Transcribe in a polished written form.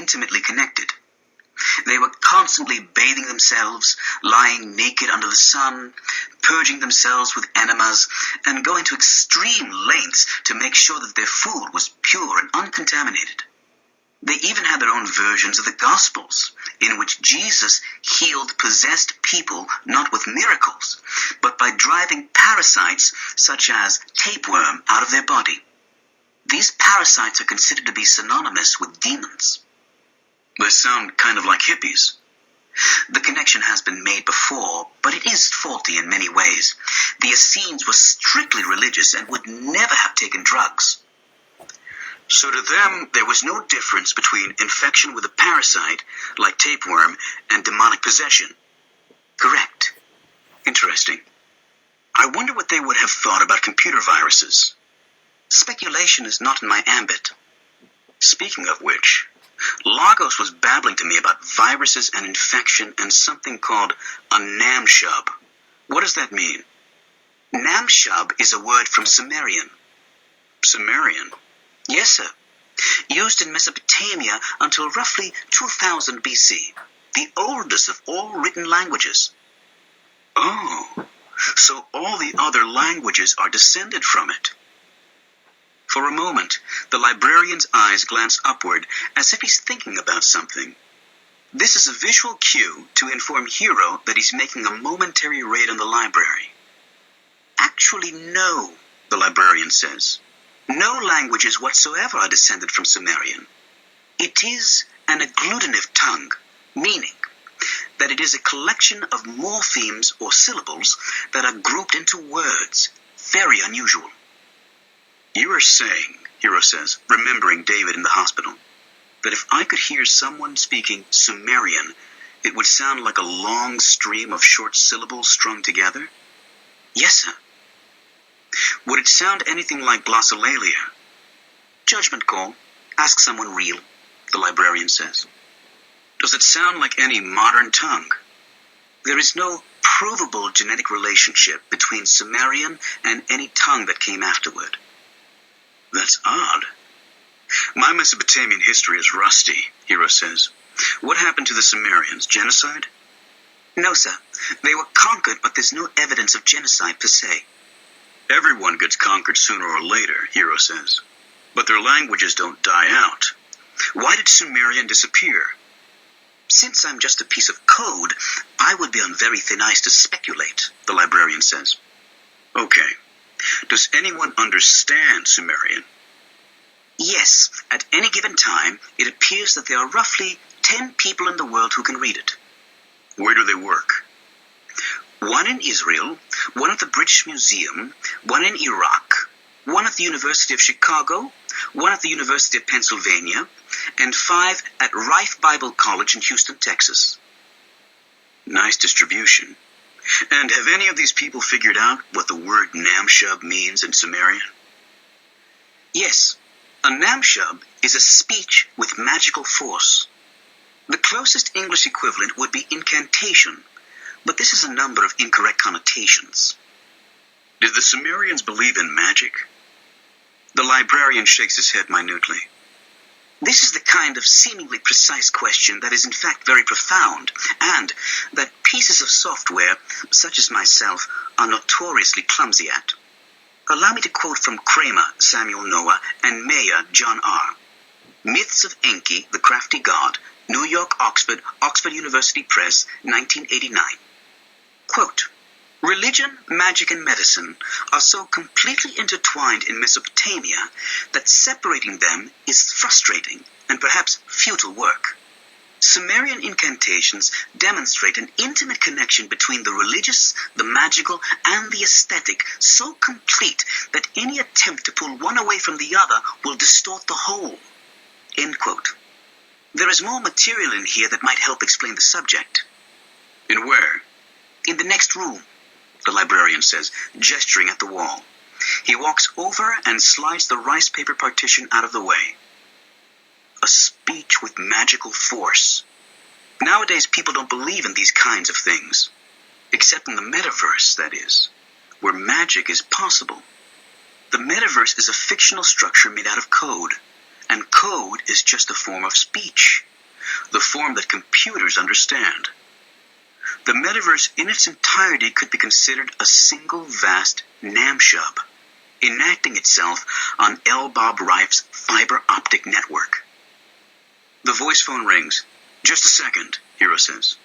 intimately connected. They were constantly bathing themselves, lying naked under the sun, purging themselves with enemas, and going to extreme lengths to make sure that their food was pure and uncontaminated. They even had their own versions of the Gospels, in which Jesus healed possessed people not with miracles, but by driving parasites such as tapeworm out of their body. These parasites are considered to be synonymous with demons. They sound kind of like hippies. The connection has been made before, but it is faulty in many ways. The Essenes were strictly religious and would never have taken drugs. So to them, there was no difference between infection with a parasite, like tapeworm, and demonic possession. Correct. Interesting. I wonder what they would have thought about computer viruses. Speculation is not in my ambit. Speaking of which, Lagos was babbling to me about viruses and infection and something called a Nam Shub. What does that mean? Nam Shub is a word from Sumerian. Sumerian? Yes, sir. Used in Mesopotamia until roughly 2000 BC, the oldest of all written languages. Oh, so all the other languages are descended from it. For a moment, the librarian's eyes glance upward as if he's thinking about something. This is a visual cue to inform Hero that he's making a momentary raid on the library. Actually, no, the librarian says. No languages whatsoever are descended from Sumerian. It is an agglutinative tongue, meaning that it is a collection of morphemes or syllables that are grouped into words. Very unusual. You are saying, Hero says, remembering David in the hospital, that if I could hear someone speaking Sumerian, it would sound like a long stream of short syllables strung together? Yes, sir. Would it sound anything like glossolalia? Judgment call. Ask someone real, the librarian says. Does it sound like any modern tongue? There is no provable genetic relationship between Sumerian and any tongue that came afterward. That's odd. My Mesopotamian history is rusty, Hero says. What happened to the Sumerians? Genocide? No, sir. They were conquered, but there's no evidence of genocide per se. Everyone gets conquered sooner or later, Hero says. But their languages don't die out. Why did Sumerian disappear? Since I'm just a piece of code, I would be on very thin ice to speculate, the librarian says. Okay. Does anyone understand Sumerian? Yes. At any given time, it appears that there are roughly 10 people in the world who can read it. Where do they work? One in Israel, one at the British Museum, one in Iraq, one at the University of Chicago, one at the University of Pennsylvania, and 5 at Rife Bible College in Houston, Texas. Nice distribution. And have any of these people figured out what the word Nam Shub means in Sumerian? Yes. A Nam Shub is a speech with magical force. The closest English equivalent would be incantation, but this has a number of incorrect connotations. Did the Sumerians believe in magic? The librarian shakes his head minutely. This is the kind of seemingly precise question that is in fact very profound, and that pieces of software, such as myself, are notoriously clumsy at. Allow me to quote from Kramer, Samuel Noah, and Mayer, John R. Myths of Enki, the Crafty God, New York, Oxford, Oxford University Press, 1989. Quote, religion, magic, and medicine are so completely intertwined in Mesopotamia that separating them is frustrating and perhaps futile work. Sumerian incantations demonstrate an intimate connection between the religious, the magical, and the aesthetic so complete that any attempt to pull one away from the other will distort the whole. End quote. There is more material in here that might help explain the subject. In where? In the next room, the librarian says, gesturing at the wall. He walks over and slides the rice paper partition out of the way. A speech with magical force. Nowadays, people don't believe in these kinds of things. Except in the Metaverse, that is, where magic is possible. The Metaverse is a fictional structure made out of code, and code is just a form of speech. the form that computers understand. The metaverse in its entirety could be considered a single vast Nam Shub, enacting itself on L. Bob Reif's fiber optic network. The voice phone rings. "Just a second," Hiro says.